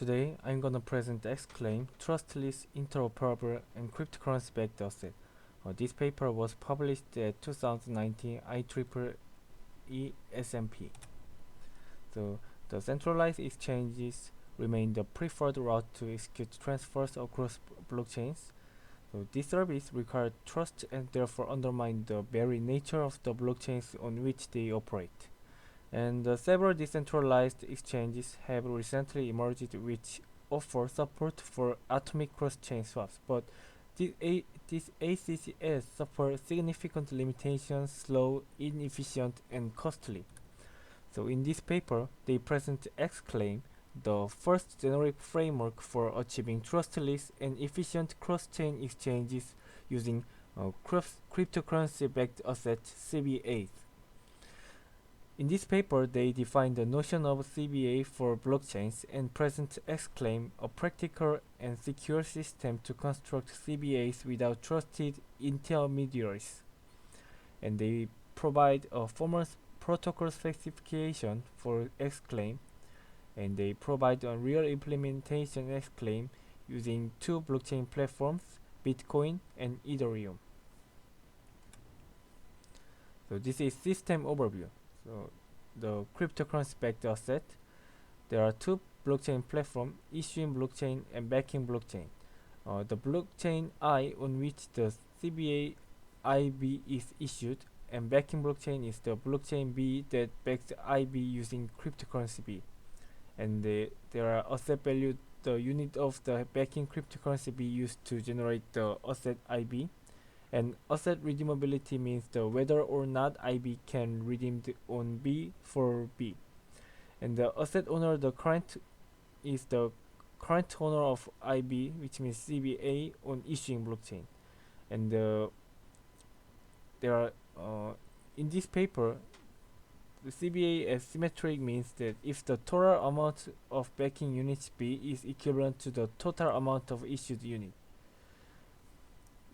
Today I'm gonna present XCLAIM, Trustless, Interoperable, and Cryptocurrency-backed asset. This paper was published at 2019 IEEE SMP. So the centralized exchanges remain the preferred route to execute transfers across blockchains. So this service requires trust and therefore undermine the very nature of the blockchains on which they operate. And several decentralized exchanges have recently emerged which offer support for atomic cross-chain swaps, but this ACCS suffers significant limitations, slow, inefficient, and costly. So in this paper, they present XCLAIM, the first generic framework for achieving trustless and efficient cross-chain exchanges using cryptocurrency-backed assets (CBAs). In this paper, they define the notion of CBA for blockchains and present XCLAIM, a practical and secure system to construct CBAs without trusted intermediaries. And they provide a formal protocol specification for XCLAIM, and they provide a real implementation XCLAIM using two blockchain platforms, Bitcoin and Ethereum. So this is system overview. So the cryptocurrency-backed asset, there are two blockchain platforms, issuing blockchain and backing blockchain. The blockchain I on which the CBA IB is issued, and backing blockchain is the blockchain B that backs IB using cryptocurrency B. And there are asset value, the unit of the backing cryptocurrency B used to generate the asset IB. And asset redeemability means the whether or not IB can redeem on B for B. And the asset owner, the current is the current owner of IB, which means CBA on issuing blockchain. And there are in this paper, the CBA as symmetric means that if the total amount of backing units B is equivalent to the total amount of issued unit.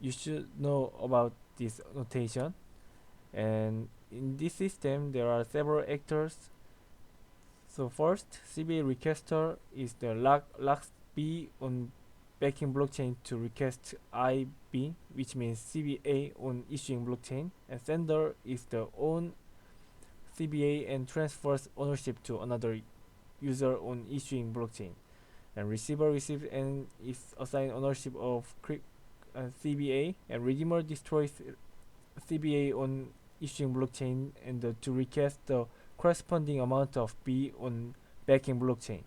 You should know about this notation. And in this system there are several actors. So first, CBA requester is the locks B on backing blockchain to request IB, which means CBA on issuing blockchain, and sender is the own CBA and transfers ownership to another user on issuing blockchain, and receiver receives and is assigned ownership of CBA, and redeemer destroys CBA on issuing blockchain and to request the corresponding amount of B on backing blockchain.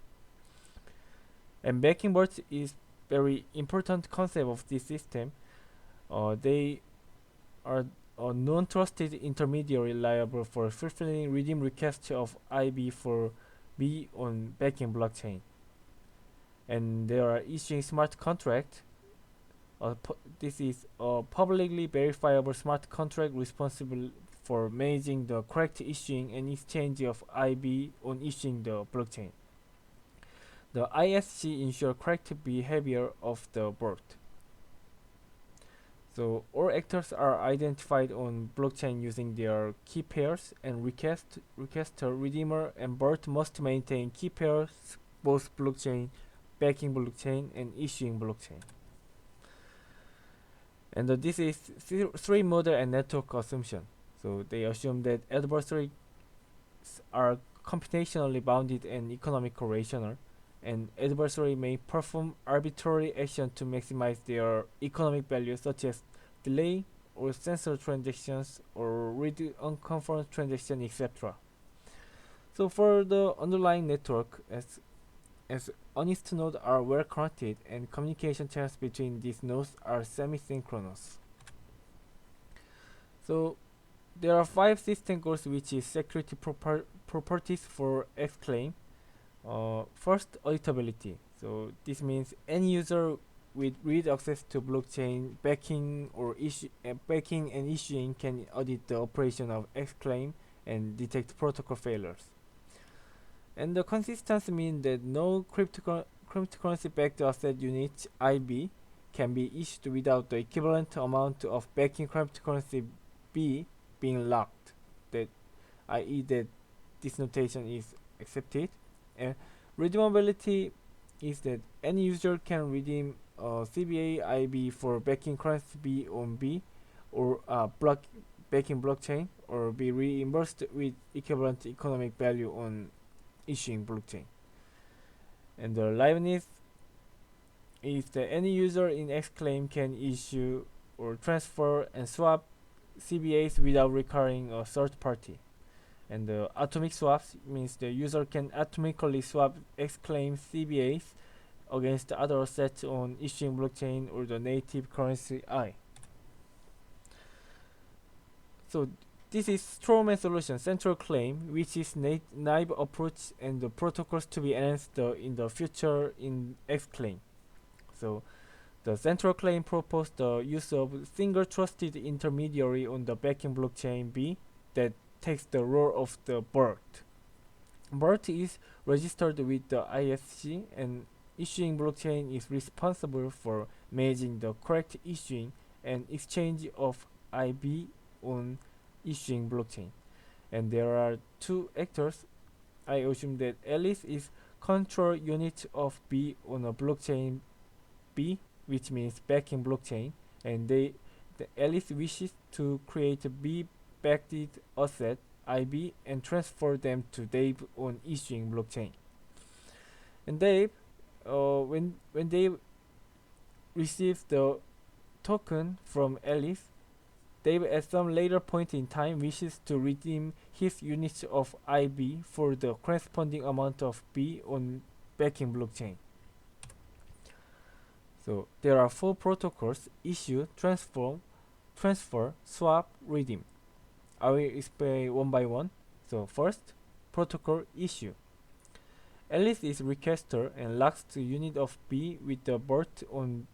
And backing bots is very important concept of this system. They are a non-trusted intermediary liable for fulfilling redeem requests of IB for B on backing blockchain. And they are issuing smart contract. This is a publicly verifiable smart contract responsible for managing the correct issuing and exchange of IB on issuing the blockchain. The ISC ensure correct behavior of the bot. So all actors are identified on blockchain using their key pairs, and requester, redeemer, and bot must maintain key pairs both blockchain, backing blockchain, and issuing blockchain. And this is three model and network assumption. So they assume that adversaries are computationally bounded and economical rational, and adversary may perform arbitrary action to maximize their economic value, such as delay or censor transactions or read unconfirmed transaction, etc. So for the underlying network, as honest nodes are well connected and communication channels between these nodes are semi-synchronous. So there are 5 system goals, which is security properties for XCLAIM. First, auditability. So this means any user with read access to blockchain backing or backing and issuing can audit the operation of XCLAIM and detect protocol failures. And the consistency means that no cryptocurrency-backed asset unit IB can be issued without the equivalent amount of backing cryptocurrency B being locked. That, i.e., that this notation is accepted. And redeemability is that any user can redeem CBA IB for backing currency B on B or backing blockchain, or be reimbursed with equivalent economic value on issuing blockchain. And the liveness is that any user in XCLAIM can issue or transfer and swap CBAs without requiring a third party. And the atomic swaps means the user can atomically swap XCLAIM CBAs against other assets on issuing blockchain or the native currency I. So this is strawman solution central claim, which is naive approach and the protocols to be enhanced in the future in XCLAIM. So the central claim proposed the use of single trusted intermediary on the backing blockchain B that takes the role of the BERT. BERT is registered with the ISC, and issuing blockchain is responsible for managing the correct issuing and exchange of IB on issuing blockchain. And there are two actors. I assume that Alice is control unit of B on a blockchain B, which means backing blockchain, and the Alice wishes to create a B backed asset IB and transfer them to Dave on issuing blockchain. And Dave, when Dave receives the token from Alice, Dave at some later point in time wishes to redeem his units of IB for the corresponding amount of B on backing blockchain. So there are four protocols: issue, transfer, swap, redeem. I will explain one by one. So first, protocol issue. Alice is requester and locks the unit of B with the BERT on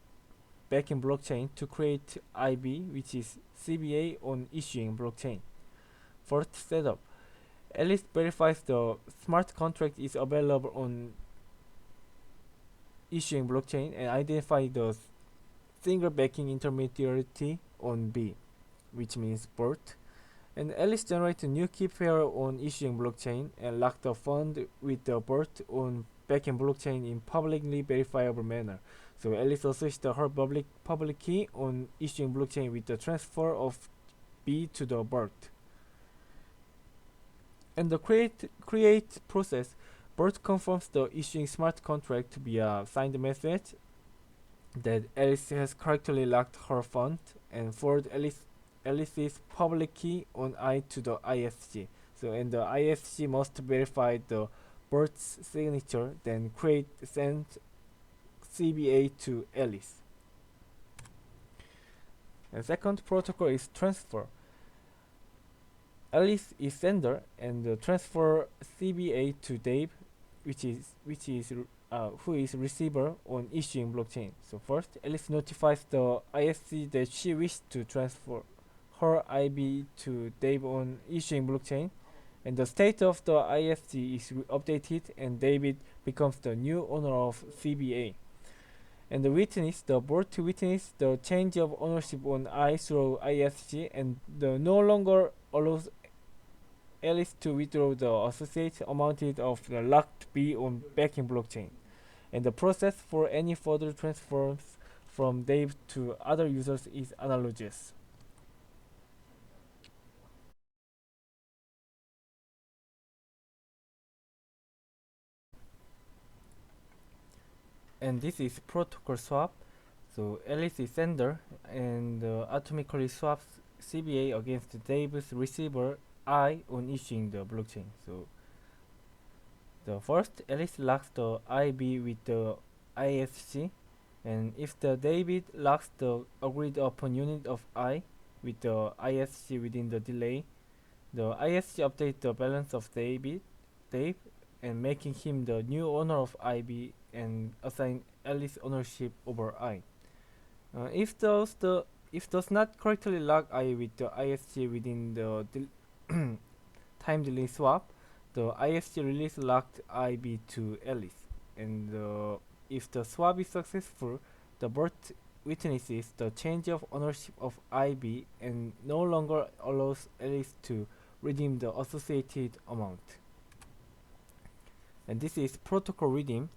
backing blockchain to create IB, which is CBA on issuing blockchain. First setup. Alice verifies the smart contract is available on issuing blockchain and identify the single backing intermediary on B, which means BERT. And Alice generates a new key pair on issuing blockchain and lock the fund with the BERT on backing blockchain in publicly verifiable manner. So Alice associates her public key on issuing blockchain with the transfer of B to the BERT. And the create process, BERT confirms the issuing smart contract via signed message that Alice has correctly locked her fund and forward Alice's public key on I to the ISC. So and the ISC must verify the BERT's signature, then send CBA to Alice. And second protocol is transfer. Alice is sender and transfer CBA to Dave, who is receiver on issuing blockchain. So first, Alice notifies the ISC that she wishes to transfer her IB to Dave on issuing blockchain, and the state of the ISC is updated, and David becomes the new owner of CBA. And the BERT witness the change of ownership on I through ISC, and no longer allows Alice to withdraw the associated amount of the locked B on backing blockchain. And the process for any further transfers from Dave to other users is analogous. And this is protocol swap. So Alice is sender and atomically swaps CBA against Dave's receiver I on issuing the blockchain. So the first, Alice locks the IB with the ISC, and if the David locks the agreed upon unit of I with the ISC within the delay, the ISC updates the balance of Dave, and making him the new owner of IB and assign Alice ownership over I. If does not correctly lock I with the ISC within the time delay swap, the ISC release locked IB to Alice, and if the swap is successful, the BERT witnesses the change of ownership of IB and no longer allows Alice to redeem the associated amount. And this is protocol redeem.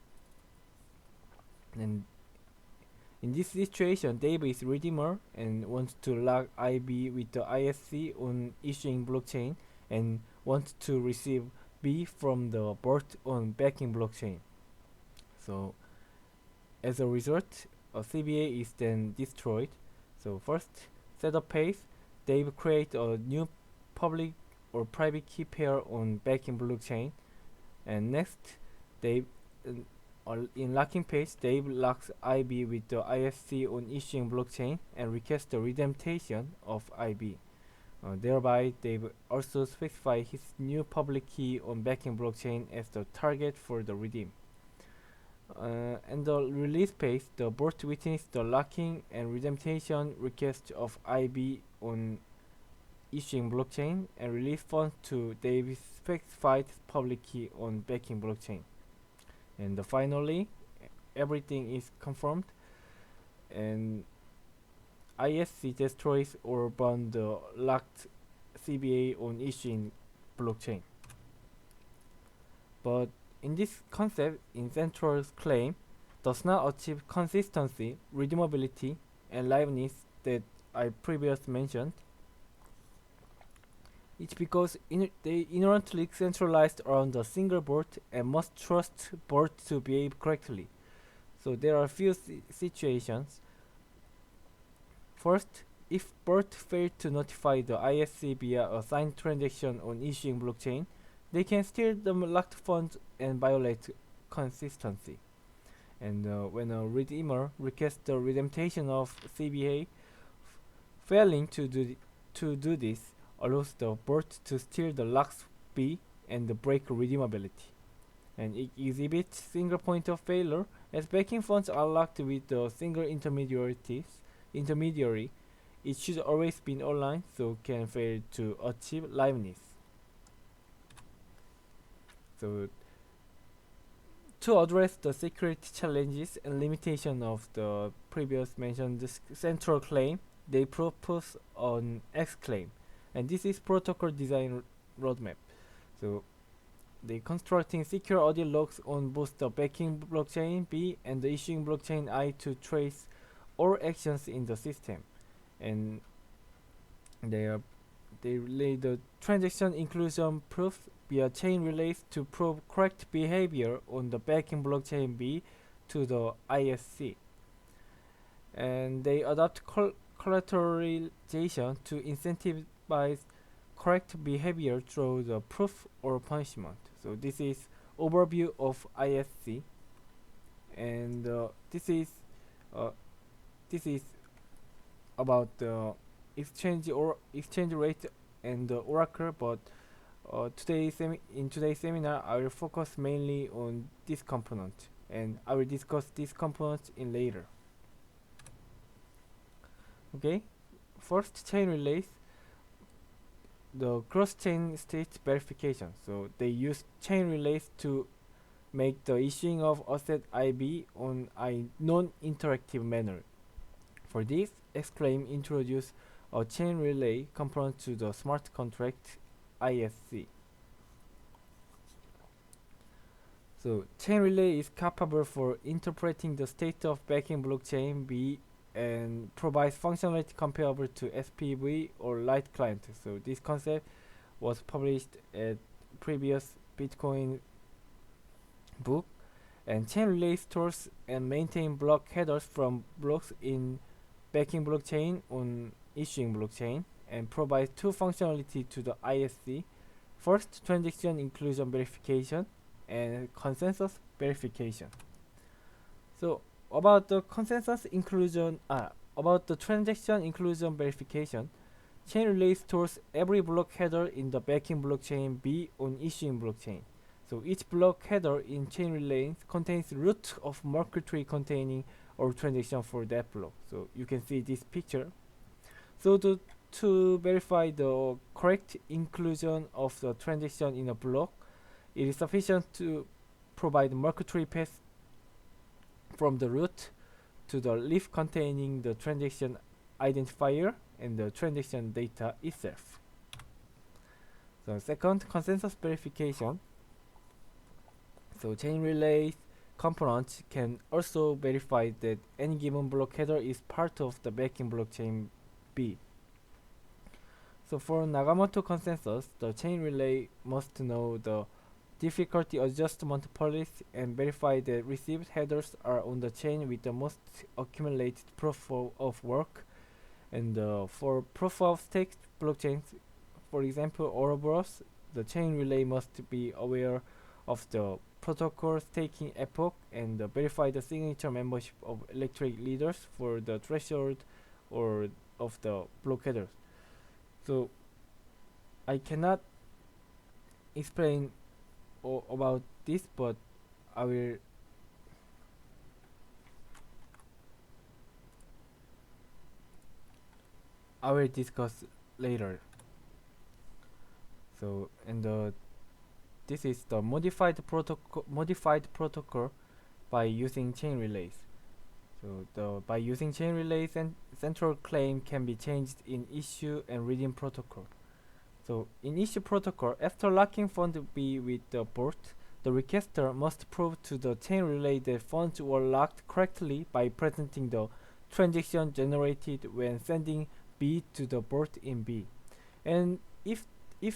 And in this situation, Dave is redeemer and wants to lock IB with the ISC on issuing blockchain and wants to receive B from the BERT on backing blockchain. So as a result, a CBA is then destroyed. So first, setup phase, Dave create a new public or private key pair on backing blockchain, and next, Dave in locking phase, Dave locks IB with the ISC on issuing blockchain and requests the redemption of IB. Thereby, Dave also specify his new public key on backing blockchain as the target for the redeem. And the release phase, the board witnessed the locking and redemption request of IB on issuing blockchain and release funds to Dave's specified public key on backing blockchain. And finally, everything is confirmed and ISC destroys or burn the locked CBA on issuing blockchain. But in this concept, in Central's claim does not achieve consistency, redeemability, and liveness that I previously mentioned. It's because they inherently centralized around a single board and must trust board to behave correctly. So there are few situations. First, if board failed to notify the ISC via a signed transaction on issuing blockchain, they can steal the locked funds and violate consistency. And when a redeemer requests the redemption of CBA, failing to do this allows the board to steal the locked B and break redeemability. And it exhibits single point of failure as backing funds are locked with a single intermediary. It should always be online, so can fail to achieve liveness. So to address the security challenges and limitation of the previous mentioned central claim, they propose an XCLAIM, and this is protocol design roadmap. So they constructing secure audio logs on both the backing blockchain B and the issuing blockchain I to trace all actions in the system, and they relay the transaction inclusion proof via chain relays to prove correct behavior on the backing blockchain B to the ISC, and they adopt collateralization to incentivize correct behavior through the proof or punishment. So this is overview of ISC, and this is about the exchange rate and the oracle. But in today's seminar, I will focus mainly on this component, and I will discuss this component in later. Okay, first chain relays, the cross-chain state verification. So they use chain relays to make the issuing of asset IB on a non-interactive manner. For this, XCLAIM introduced a chain relay component to the smart contract ISC. So chain relay is capable for interpreting the state of backing blockchain B and provides functionality comparable to SPV or Lite client. So this concept was published at previous Bitcoin book. And chain relay stores and maintain block headers from blocks in backing blockchain on issuing blockchain and provides two functionality to the ISC. First, transaction inclusion verification and consensus verification. So about the transaction inclusion verification, chain relay stores every block header in the backing blockchain B on issuing blockchain. So each block header in chain relay contains root of Merkle tree containing all transaction for that block. So you can see this picture. So to verify the correct inclusion of the transaction in a block, it is sufficient to provide Merkle tree path from the root to the leaf containing the transaction identifier and the transaction data itself. So second, consensus verification. So chain relays component can also verify that any given block header is part of the backing blockchain B. So for Nakamoto consensus, the chain relay must know the difficulty adjustment policy and verify that received headers are on the chain with the most accumulated proof of work. And for proof of stake blockchains, for example Ouroboros, the chain relay must be aware of the protocol staking epoch and verify the signature membership of electric leaders for the threshold or of the block headers. So I cannot explain about this, but I will discuss later. So and this is the modified protocol by using chain relays. So by using chain relays, and central claim can be changed in issue and redeem protocol. So in issue protocol, after locking fund B with the board, the requester must prove to the chain relay that funds were locked correctly by presenting the transaction generated when sending B to the board in B. And if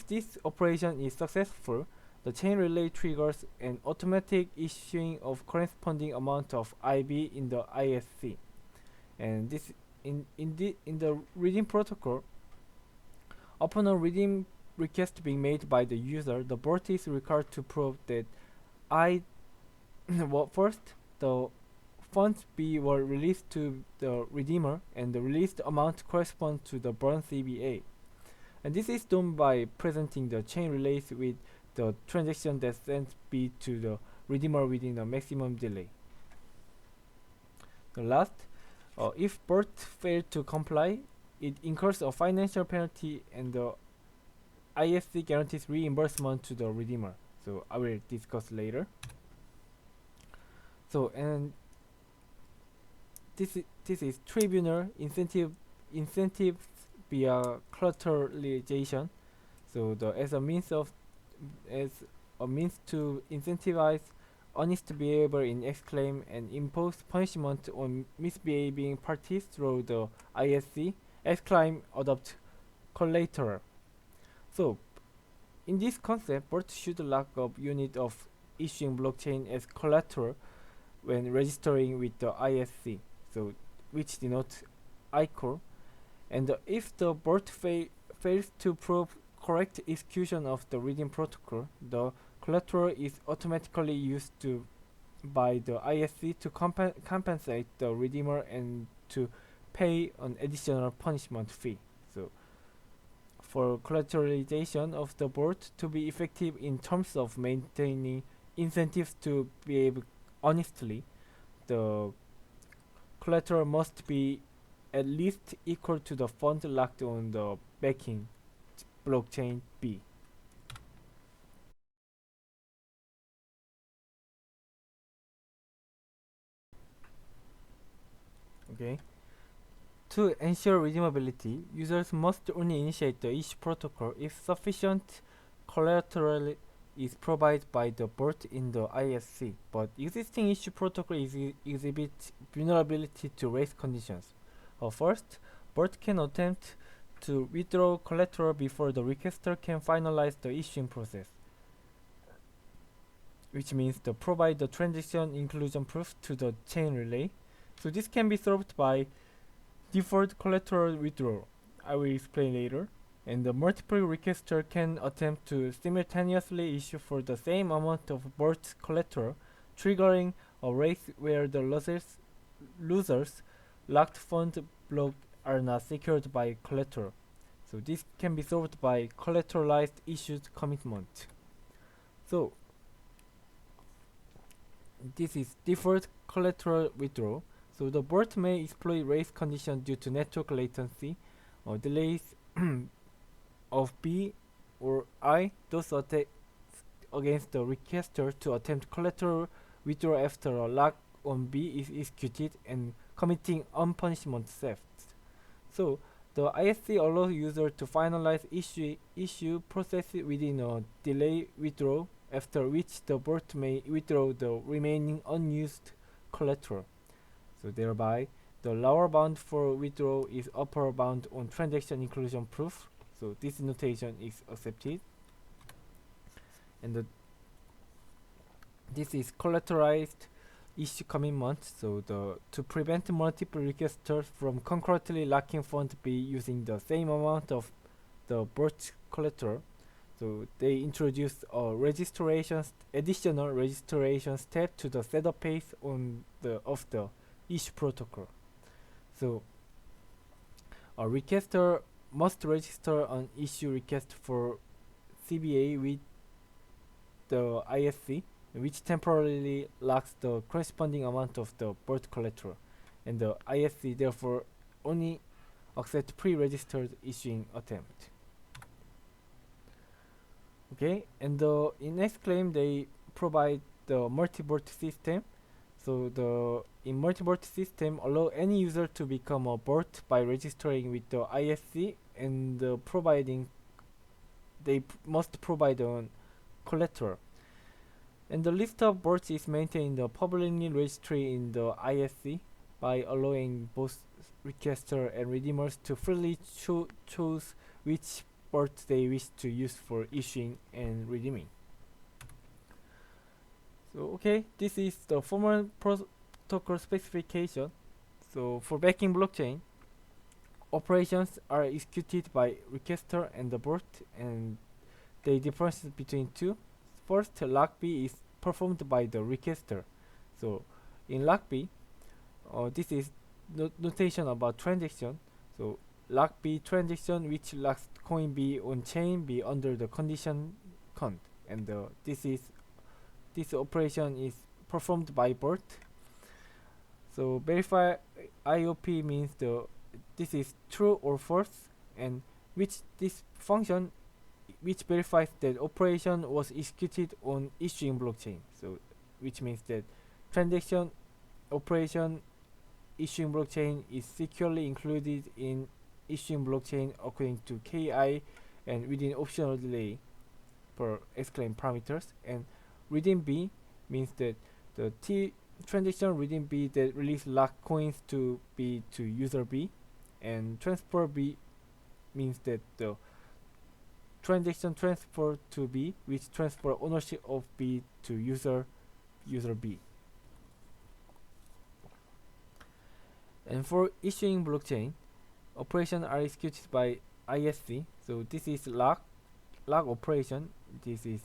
this operation is successful, the chain relay triggers an automatic issuing of corresponding amount of IB in the ISC. And this in the redeem protocol, upon a redeem request being made by the user, the bot is required to prove that well, first, the funds B were released to the redeemer and the released amount corresponds to the burn CBA. And this is done by presenting the chain relays with the transaction that sends B to the redeemer within a maximum delay. The last, if BERT failed to comply, it incurs a financial penalty and the ISC guarantees reimbursement to the redeemer. So I will discuss later. So and this is tribunal incentives via collateralization. So as a means to incentivize honest behavior in XCLAIM and impose punishment on misbehaving parties through the ISC, XCLAIM adopt collateral. So in this concept, BERT should lock up unit of issuing blockchain as collateral when registering with the ISC, so which denotes ICOR. And if the BERT fails to prove correct execution of the redeem protocol, the collateral is automatically used by the ISC to compensate the redeemer and to pay an additional punishment fee. So for collateralization of the BERT to be effective in terms of maintaining incentives to behave honestly, the collateral must be at least equal to the fund locked on the backing blockchain B. Okay. To ensure redeemability, users must only initiate the issue protocol if sufficient collateral is provided by the BERT in the ISC, but existing issue protocol exhibits vulnerability to race conditions. First, BERT can attempt to withdraw collateral before the requester can finalize the issuing process, which means to provide the transaction inclusion proof to the chain relay. So this can be solved by default collateral withdrawal. I will explain later. And the multiple requester can attempt to simultaneously issue for the same amount of BERT collateral, triggering a race where the losers locked fund block are not secured by collateral. So this can be solved by collateralized issued commitment. So this is default collateral withdrawal. So the BERT may exploit race condition due to network latency or delays of B or I, those attacks against the requester to attempt collateral withdrawal after a lock on B is executed and committing unpunishment theft. So the ISC allows user to finalize issue process within a delay withdrawal after which the BERT may withdraw the remaining unused collateral. So thereby, the lower bound for withdrawal is upper bound on transaction inclusion proof. So this notation is accepted. And this is collateralized issue commitment. So to prevent multiple requesters from concurrently locking fund B using the same amount of the BERT collateral, so they introduced a additional registration step to the setup phase of the issue protocol. So a requester must register an issue request for CBA with the ISC, which temporarily locks the corresponding amount of the BERT collateral, and the ISC therefore only accepts pre-registered issuing attempt. Okay, and in XCLAIM they provide the multi-BERT system. So in multi-BERT system allow any user to become a BERT by registering with the ISC and must provide an collateral. And the list of BERTs is maintained in the public registry in the ISC by allowing both requester and redeemers to freely choose which BERT they wish to use for issuing and redeeming. So okay, this is the formal protocol specification. So for backing blockchain, operations are executed by requester and the BERT, and they differentiate between two. First, lock B is performed by the requester. So in lock B, this is notation about transaction. So lock B transaction which locks coin B on chain B under the condition count, and this operation is performed by BERT. So verify IOP means this is true or false, and this function which verifies that operation was executed on issuing blockchain. So which means that transaction operation issuing blockchain is securely included in issuing blockchain according to KI and within optional delay per XCLAIM parameters. And redeem B means that the transaction redeem B that release locked coins to B to user B, and transfer B means that the transaction transfer to B which transfer ownership of B to user B. And for issuing blockchain, operations are executed by ISC. So this is lock operation. This is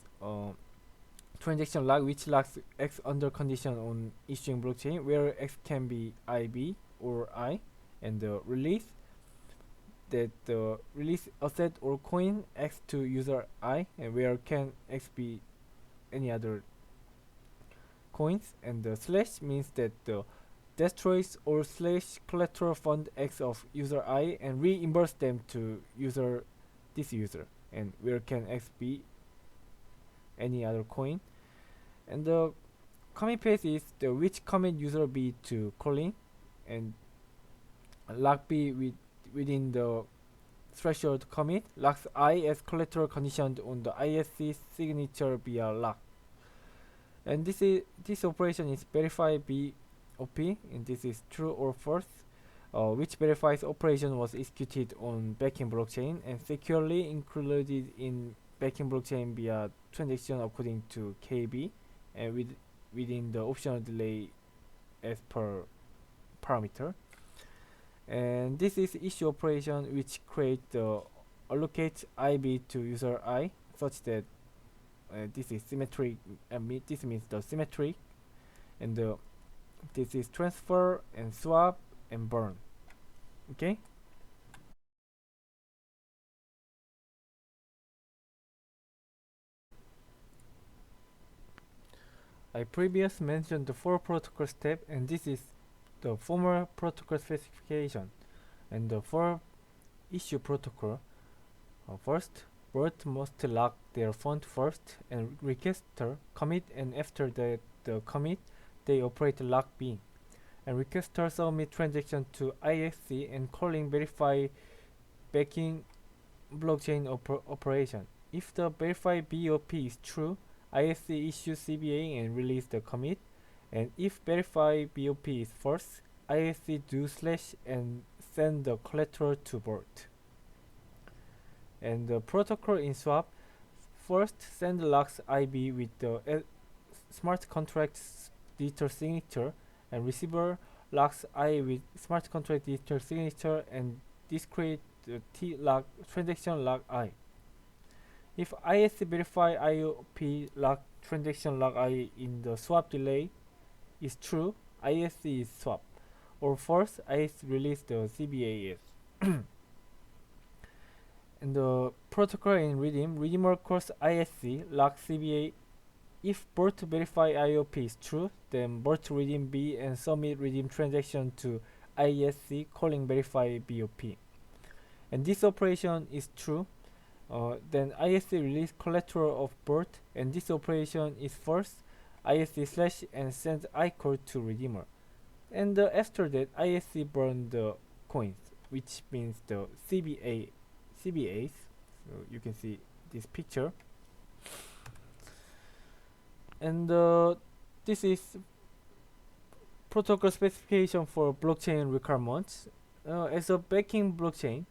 transaction lock which locks X under condition on issuing blockchain, where X can be IB or I, and the release that the release asset or coin X to user I, and where can X be any other coins, and the slash means that the destroys or slash collateral fund X of user I and reimburse them to this user, and where can X be any other coin. And the commit path is the which commit user B to calling, and lock B within the threshold commit locks I as collateral conditioned on the ISC signature via lock. And this operation is verify B OP, and this is true or false, which verifies operation was executed on backing blockchain and securely included in backing blockchain via transaction according to KB and within the optional delay as per parameter. And this is issue operation which create the allocate IB to user I such that this is symmetric. This means the symmetric, and this is transfer and swap and burn. Okay. I previously mentioned the 4 protocol step, and this is the formal protocol specification. And the 4 issue protocol, first, BERT must lock their fund first, and requester commit, and after the commit, they operate lock B. And requester submit transaction to ISC and calling verify backing blockchain operation. If the verify BOP is true, ISC issues CBA and release the commit. And if verify BOP is false, ISC do slash and send the collateral to board. And the protocol in swap first send locks IB with the smart contract's digital signature, and receiver locks I with smart contract digital signature, and this creates the T lock transaction lock I. If ISC verify IOP lock transaction lock I in the swap delay is true, ISC is swap, or false, ISC release the CBAS. And the protocol in redeemer calls ISC lock CBA. If both verify IOP is true, then both redeem B and submit redeem transaction to ISC calling verify BOP. And this operation is true, then ISC release collateral of both, and this operation is false, ISC slash and sends I code to redeemer. And after that, ISC burn the coins, which means the CBAs. So you can see this picture. And this is protocol specification for blockchain requirements. As a backing blockchain,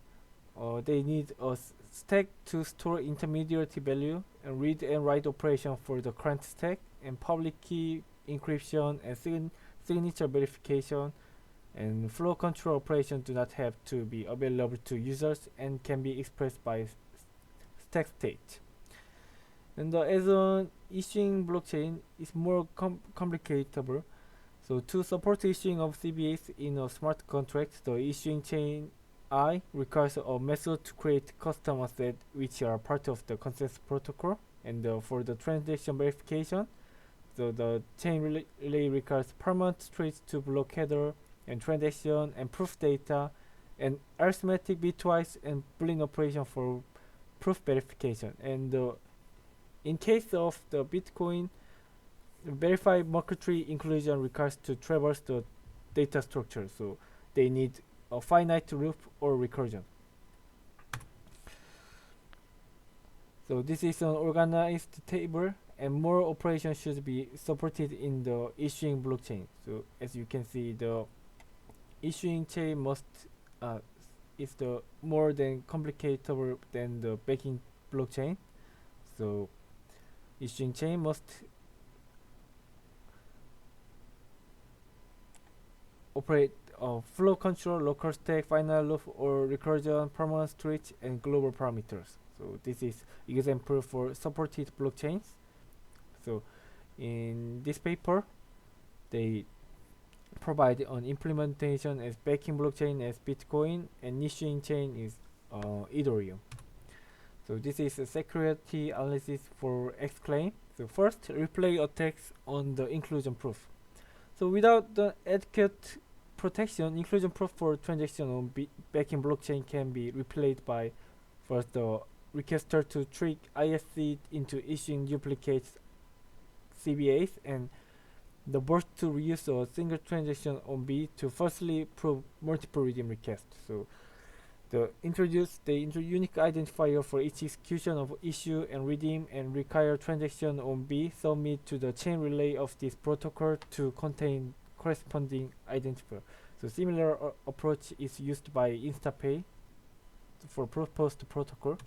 they need a stack to store intermediate value, and read and write operation for the current stack, and public key encryption and signature verification, and flow control operation do not have to be available to users and can be expressed by stack state. And as an issuing blockchain is more complicatable. So to support issuing of CBAs in a smart contract, the issuing chain I requires a method to create custom assets which are part of the consensus protocol. And for the transaction verification, so the chain relay requires permanent trace to block header and transaction and proof data, and arithmetic bitwise and Boolean operation for proof verification. And in case of the Bitcoin, verify market tree inclusion requires to traverse the data structure, so they need a finite loop or recursion. So this is an organized table, and more operations should be supported in the issuing blockchain. So as you can see, the issuing chain must is the more than complicatable than the backing blockchain. So issuing chain must operate flow control, local stack, final loop, or recursion, permanent switch, and global parameters. So this is example for supported blockchains. So in this paper, they provide an implementation as backing blockchain as Bitcoin, and issuing chain is Ethereum. So this is a security analysis for XCLAIM. So first, replay attacks on the inclusion proof. So without the adequate protection, inclusion proof for transaction on backing blockchain can be replayed by first the requester to trick ISC into issuing duplicate CBAs, and the bot to reuse a single transaction on B to falsely prove multiple redeem requests. So they introduce unique identifier for each execution of issue and redeem, and require transaction on B submit to the chain relay of this protocol to contain corresponding identifier. So similar approach is used by InstaPay for proposed protocol.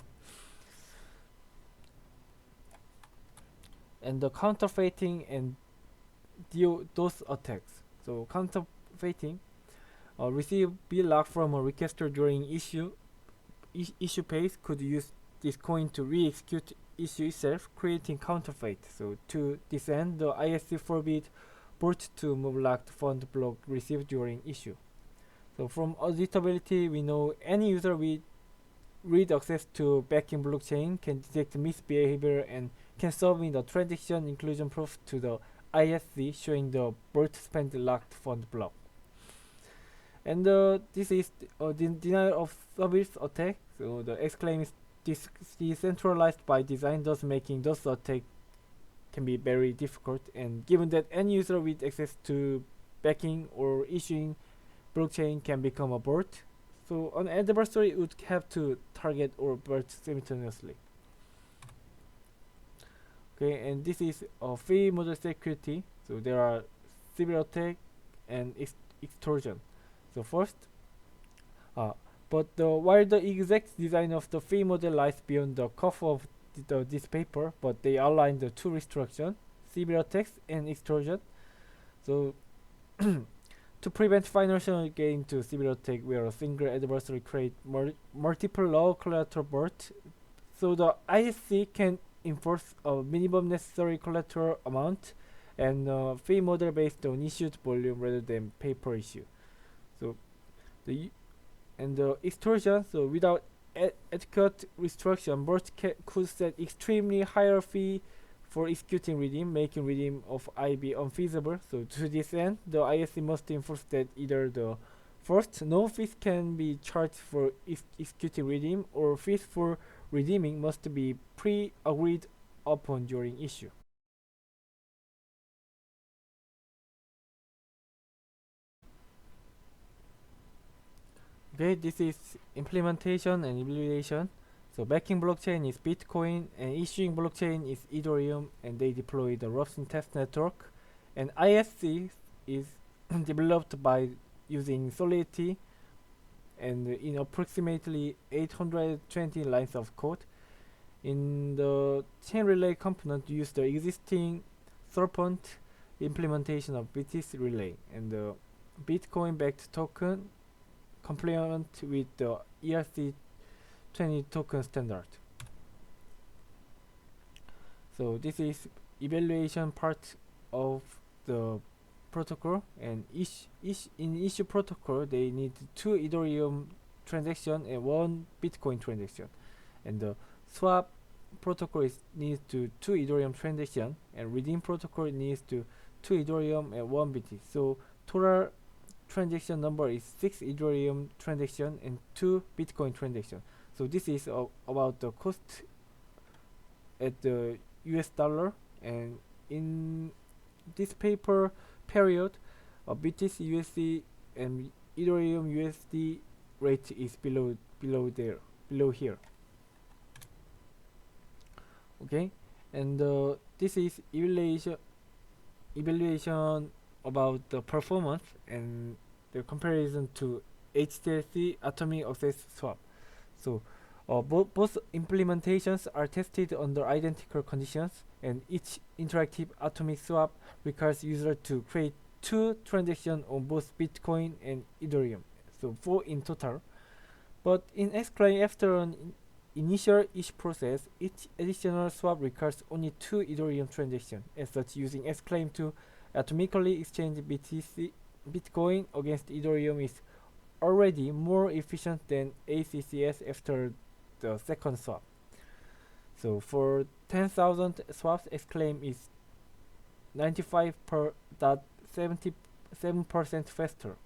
And the counterfeiting and DOS attacks. So counterfeiting, receive B lock from a requester during issue phase could use this coin to re-execute issue itself, creating counterfeit. So to this end, the ISC forbid bot to move locked fund block received during issue. So from auditability, we know any user with read access to backing blockchain can detect misbehavior and can submit the transaction inclusion proof to the ISC showing the bot spent locked fund block. And this is denial of service attack. So the XCLAIM is decentralized by design, thus making those attacks can be very difficult. And given that any user with access to backing or issuing blockchain can become a bot, so an adversary would have to target or burst simultaneously. Okay, and this is fee model security. So there are cyber attack and extortion. So first, uh, while the exact design of the fee model lies beyond the scope of this paper, but they outline the two restrictions, cyber attacks and extortion. So to prevent financial gain to cyber attack where a single adversary create multiple low collateral bursts, so the ISC can enforce a minimum necessary collateral amount and fee model based on issued volume rather than paper issue. So the and the extortion, so without adequate restriction, both could set extremely higher fee for executing redeem, making redeem of IB unfeasible. So to this end, the ISC must enforce that either the first, no fees can be charged for executing redeem, or fees for redeeming must be pre-agreed upon during issue. Okay, this is implementation and evaluation. So backing blockchain is Bitcoin and issuing blockchain is Ethereum, and they deploy the Robson test network. And ISC is developed by using Solidity and in approximately 820 lines of code. In the chain relay component, use the existing serpent implementation of BTC relay and the Bitcoin backed token compliant with the ERC20 token standard. So this is evaluation part of the protocol, and in issue protocol they need 2 Ethereum transaction and 1 Bitcoin transaction, and the swap protocol needs to 2 Ethereum transaction, and redeem protocol needs to 2 Ethereum and 1 BTC. So total transaction number is 6 Ethereum transaction and 2 Bitcoin transaction. So this is about the cost at the US dollar, and in this paper period, BTC USD and Ethereum USD rate is below here. Okay, and this is evaluation about the performance and the comparison to HTLC atomic access swap. So both implementations are tested under identical conditions, and each interactive atomic swap requires user to create 2 transactions on both Bitcoin and Ethereum, so 4 in total. But in XCLAIM, after an initial issue process, each additional swap requires only 2 Ethereum transactions. As such, using XCLAIM to atomically exchange Bitcoin against Ethereum is already more efficient than ACCS after the second swap. So for 10,000 swaps, XCLAIM is 95.77% faster.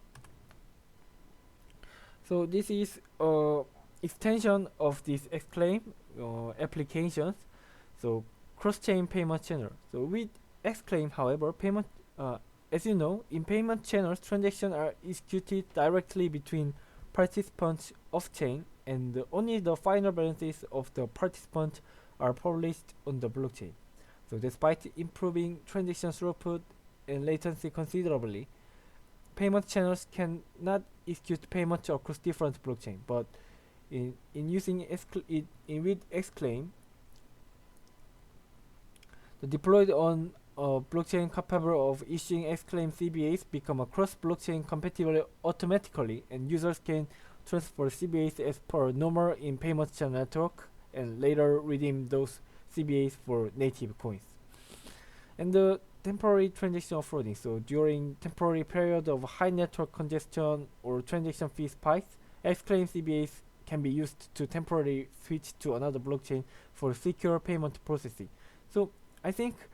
So this is extension of this XCLAIM applications. So cross-chain payment channel. So with XCLAIM, however, payment as you know, in payment channels, transactions are executed directly between participants off-chain, and only the final balances of the participant are published on the blockchain. So despite improving transaction throughput and latency considerably, payment channels cannot execute payments across different blockchains. But in using with XCLAIM, the deployed on blockchain capable of issuing XCLAIM CBAs become a cross-blockchain compatible automatically, and users can transfer CBAs as per normal in payment channel network and later redeem those CBAs for native coins. And the temporary transaction offloading. So during temporary period of high network congestion or transaction fee spikes, XCLAIM CBAs can be used to temporarily switch to another blockchain for secure payment processing. So I think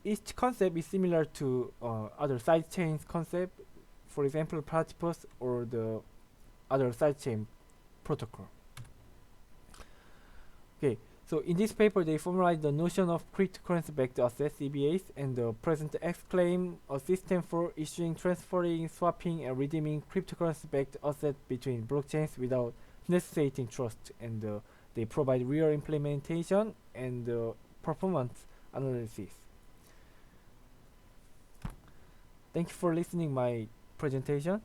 each concept is similar to other sidechains concept, for example Platypus or the other sidechain protocol. Okay, so in this paper they formalize the notion of cryptocurrency backed assets CBAs, and present XCLAIM, a system for issuing, transferring, swapping, and redeeming cryptocurrency backed assets between blockchains without necessitating trust, and they provide real implementation and performance analysis. Thank you for listening my presentation.